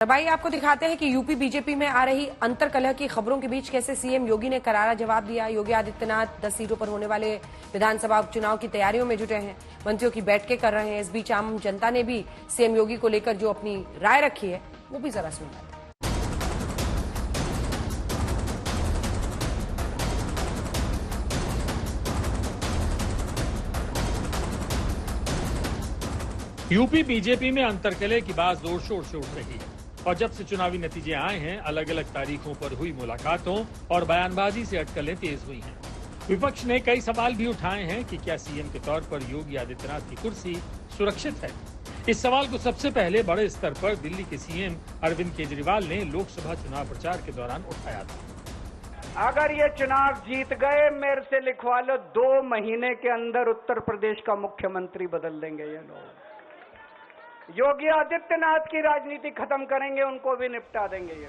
भाई आपको दिखाते हैं कि यूपी बीजेपी में आ रही अंतर्कलह की खबरों के बीच कैसे सीएम योगी ने करारा जवाब दिया। योगी आदित्यनाथ 10 सीटों पर होने वाले विधानसभा उपचुनाव की तैयारियों में जुटे हैं, मंत्रियों की बैठकें कर रहे हैं। इस बीच आम जनता ने भी सीएम योगी को लेकर जो अपनी राय रखी है वो भी जरा सुनिए। यूपी बीजेपी में अंतर्कलह की बात जोर शोर से उठ रही है और जब से चुनावी नतीजे आए हैं, अलग अलग तारीखों पर हुई मुलाकातों और बयानबाजी से अटकलें तेज हुई हैं। विपक्ष ने कई सवाल भी उठाए हैं कि क्या सीएम के तौर पर योगी आदित्यनाथ की कुर्सी सुरक्षित है। इस सवाल को सबसे पहले बड़े स्तर पर दिल्ली के सीएम अरविंद केजरीवाल ने लोकसभा चुनाव प्रचार के दौरान उठाया था। अगर ये चुनाव जीत गए, मेरे से लिखवा लो, 2 महीने के अंदर उत्तर प्रदेश का मुख्यमंत्री बदल देंगे ये लोग। योगी आदित्यनाथ की राजनीति खत्म करेंगे, उनको भी निपटा देंगे ये।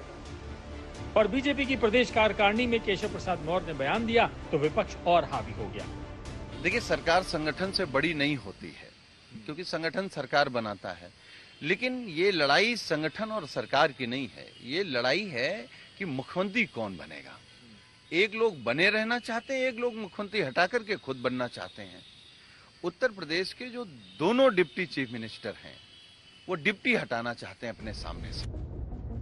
और बीजेपी की प्रदेश कार्यकारिणी में केशव प्रसाद मौर्य ने बयान दिया तो विपक्ष और हावी हो गया। देखिए, सरकार संगठन से बड़ी नहीं होती है, क्योंकि संगठन सरकार बनाता है, लेकिन ये लड़ाई संगठन और सरकार की नहीं है। ये लड़ाई है कि मुख्यमंत्री कौन बनेगा। एक लोग बने रहना चाहते हैं, एक लोग मुख्यमंत्री हटा करके खुद बनना चाहते हैं। उत्तर प्रदेश के जो दोनों डिप्टी चीफ मिनिस्टर हैं, वो डिप्टी हटाना चाहते हैं अपने सामने से।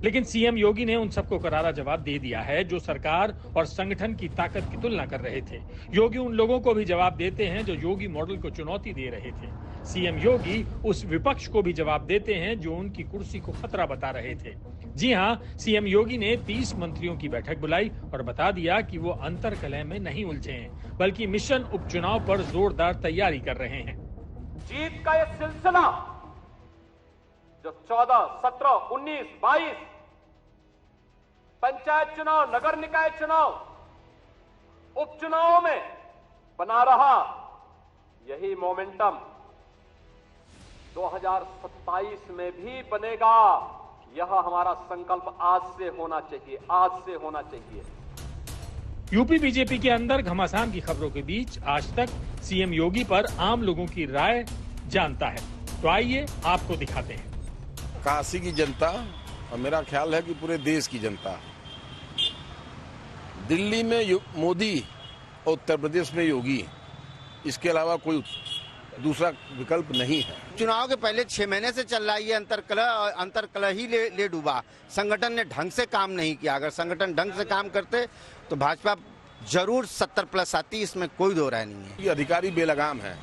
लेकिन सीएम योगी ने उन सबको करारा जवाब दे दिया है जो सरकार और संगठन की ताकत की तुलना कर रहे थे। योगी उन लोगों को भी जवाब देते हैं जो योगी मॉडल को चुनौती दे रहे थे। सीएम योगी उस विपक्ष को भी जवाब देते हैं जो उनकी कुर्सी को खतरा बता रहे थे। जी हाँ, सीएम योगी ने 30 मंत्रियों की बैठक बुलाई और बता दिया कि वो अंतर्कलह में नहीं उलझे हैं, बल्कि मिशन उपचुनाव पर जोरदार तैयारी कर रहे हैं। जीत का ये सिलसिला जो 14, 17, 19, 22 पंचायत चुनाव, नगर निकाय चुनाव, उपचुनावों में बना रहा, यही मोमेंटम 2027 में भी बनेगा। यह हमारा संकल्प आज से होना चाहिए, आज से होना चाहिए। यूपी बीजेपी के अंदर घमासान की खबरों के बीच आज तक सीएम योगी पर आम लोगों की राय जानता है, तो आइए आपको दिखाते हैं। काशी की जनता और मेरा ख्याल है कि पूरे देश की जनता, दिल्ली में मोदी और उत्तर प्रदेश में योगी, इसके अलावा कोई दूसरा विकल्प नहीं है। चुनाव के पहले 6 महीने से चल रहा है ये अंतर्कलह ही ले डूबा। संगठन ने ढंग से काम नहीं किया। अगर संगठन ढंग से काम करते तो भाजपा जरूर 70+ आती, इसमें कोई दो राय नहीं है। ये अधिकारी बेलगाम है,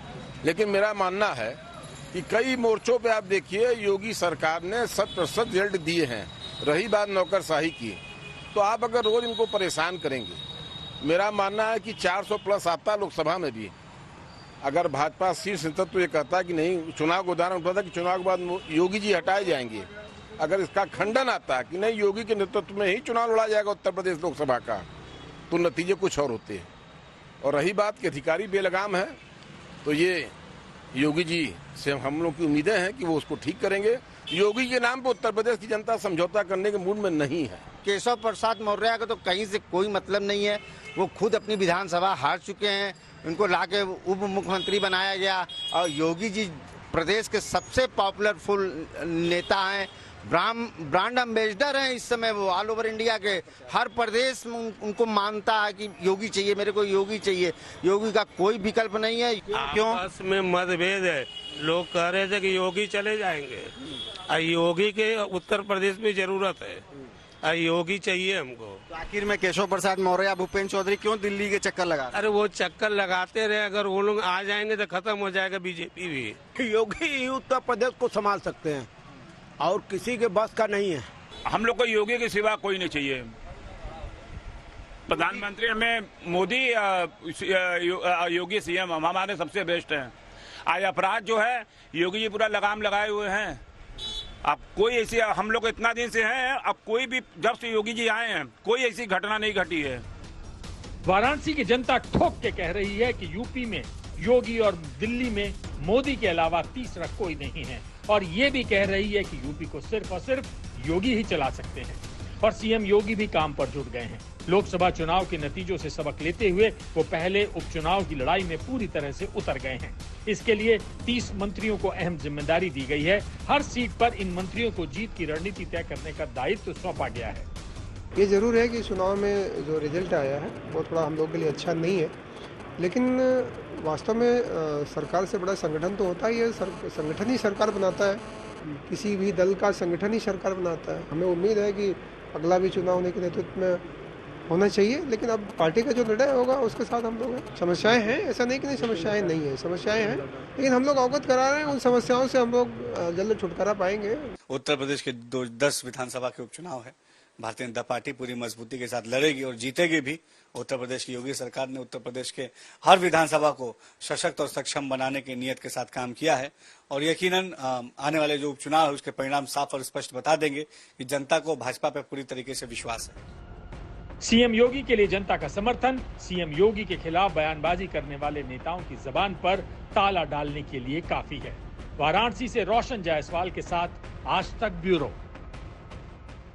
लेकिन मेरा मानना है कि कई मोर्चों पे आप देखिए योगी सरकार ने 100% रिजल्ट दिए हैं। रही बात नौकरशाही की, तो आप अगर रोज इनको परेशान करेंगे, मेरा मानना है कि 400+ आता लोकसभा में भी। अगर भाजपा शीर्ष नेतृत्व तो ये कहता है कि नहीं, चुनाव को उदाहरण उठाता कि चुनाव के बाद योगी जी हटाए जाएंगे, अगर इसका खंडन आता है कि नहीं योगी के नेतृत्व में ही चुनाव लड़ा जाएगा उत्तर प्रदेश लोकसभा का, तो नतीजे कुछ और होते हैं। और रही बात कि अधिकारी बेलगाम है, तो ये योगी जी से हम लोग की उम्मीदें हैं कि वो उसको ठीक करेंगे। योगी के नाम पर उत्तर प्रदेश की जनता समझौता करने के मूड में नहीं है। केशव प्रसाद मौर्य का तो कहीं से कोई मतलब नहीं है। वो खुद अपनी विधानसभा हार चुके हैं, उनको लाके उप मुख्यमंत्री बनाया गया। और योगी जी प्रदेश के सबसे पॉपुलरफुल नेता हैं, ब्रांड एम्बेसडर हैं इस समय। वो ऑल ओवर इंडिया के हर प्रदेश में उनको मानता है कि योगी चाहिए, मेरे को योगी चाहिए। योगी का कोई विकल्प नहीं है। क्यों? आपस में मतभेद है। लोग कह रहे थे कि योगी चले जाएंगे, योगी के उत्तर प्रदेश में जरूरत है, योगी चाहिए हमको। तो आखिर में केशव प्रसाद मौर्य, भूपेंद्र चौधरी क्यों दिल्ली के चक्कर लगा? अरे वो चक्कर लगाते रहे, अगर वो लोग आ जाएंगे तो खत्म हो जाएगा बीजेपी भी। योगी ही उत्तर प्रदेश को संभाल सकते हैं और किसी के बस का नहीं है। हम लोग को योगी के सिवा कोई नहीं चाहिए। प्रधानमंत्री में मोदी, योगी सीएम हमारे सबसे बेस्ट हैं। आज अपराध जो है योगी जी पूरा लगाम लगाए हुए हैं। अब कोई ऐसी, हम लोग इतना दिन से हैं, अब कोई भी जब से योगी जी आए हैं कोई ऐसी घटना नहीं घटी है। वाराणसी की जनता ठोक के कह रही है कि यूपी में योगी और दिल्ली में मोदी के अलावा तीसरा कोई नहीं है, और ये भी कह रही है कि यूपी को सिर्फ और सिर्फ योगी ही चला सकते हैं। और सीएम योगी भी काम पर जुट गए हैं। लोकसभा चुनाव के नतीजों से सबक लेते हुए वो पहले उपचुनाव की लड़ाई में पूरी तरह से उतर गए हैं। इसके लिए 30 मंत्रियों को अहम जिम्मेदारी दी गई है। हर सीट पर इन मंत्रियों को जीत की रणनीति तय करने का दायित्व सौंपा गया है। ये जरूर है कि चुनाव में जो रिजल्ट आया है वो थोड़ा हम लोग के लिए अच्छा नहीं है, लेकिन वास्तव में सरकार से बड़ा संगठन तो होता ही है। संगठन ही सरकार बनाता है, किसी भी दल का संगठन ही सरकार बनाता है। हमें उम्मीद है कि अगला भी चुनाव उन्हीं के नेतृत्व में होना चाहिए, लेकिन अब पार्टी का जो निर्णय होगा उसके साथ हम लोग हैं। समस्याएं हैं, ऐसा नहीं कि नहीं समस्याएं नहीं है, समस्याएं हैं, लेकिन हम लोग अवगत करा रहे हैं। उन समस्याओं से हम लोग जल्द छुटकारा पाएंगे। उत्तर प्रदेश के 10 विधानसभा के उपचुनाव है। भारतीय जनता पार्टी पूरी मजबूती के साथ लड़ेगी और जीतेगी भी। उत्तर प्रदेश की योगी सरकार ने उत्तर प्रदेश के हर विधानसभा को सशक्त और सक्षम बनाने की नीयत के साथ काम किया है और यकीनन आने वाले जो उपचुनाव है उसके परिणाम साफ और स्पष्ट बता देंगे कि जनता को भाजपा पर पूरी तरीके से विश्वास है। सीएम योगी के लिए जनता का समर्थन सीएम योगी के खिलाफ बयानबाजी करने वाले नेताओं की जबान पर ताला डालने के लिए काफी है। वाराणसी से रोशन जायसवाल के साथ आज तक ब्यूरो।